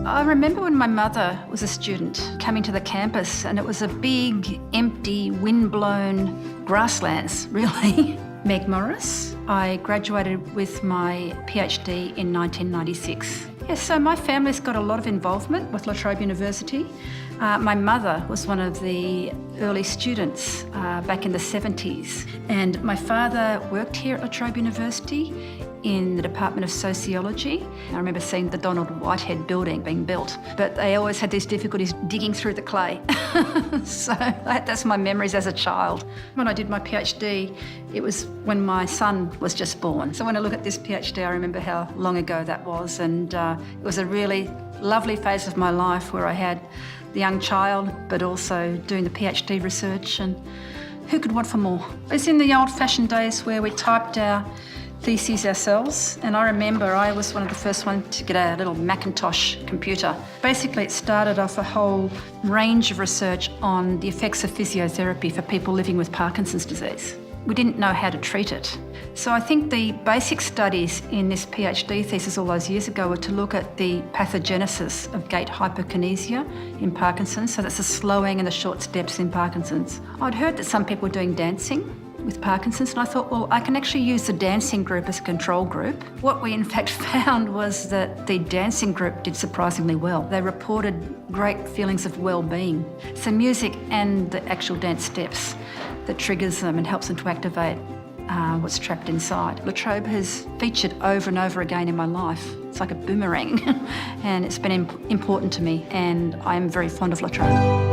I remember when my mother was a student coming to the campus, and it was a big, empty, wind-blown grasslands, really. Meg Morris. I graduated with my PhD in 1996. Yes, so my family's got a lot of involvement with Trobe University. My mother was one of the early students back in the 70s, and my father worked here at Trobe University in the Department of Sociology. I remember seeing the Donald Whitehead building being built, but they always had these difficulties digging through the clay. So that's my memories as a child. When I did my PhD, it was when my son was just born. So when I look at this PhD, I remember how long ago that was, and it was a really lovely phase of my life where I had the young child, but also doing the PhD research, and who could want for more? It's in the old-fashioned days where we typed our theses ourselves, and I remember I was one of the first ones to get a little Macintosh computer. Basically, it started off a whole range of research on the effects of physiotherapy for people living with Parkinson's disease. We didn't know how to treat it. So I think the basic studies in this PhD thesis all those years ago were to look at the pathogenesis of gait hyperkinesia in Parkinson's, so that's the slowing and the short steps in Parkinson's. I'd heard that some people were doing dancing with Parkinson's, and I thought, well, I can actually use the dancing group as a control group. What we in fact found was that the dancing group did surprisingly well. They reported great feelings of well-being. So music and the actual dance steps that triggers them and helps them to activate what's trapped inside. La Trobe has featured over and over again in my life. It's like a boomerang, and it's been important to me, and I'm very fond of La Trobe.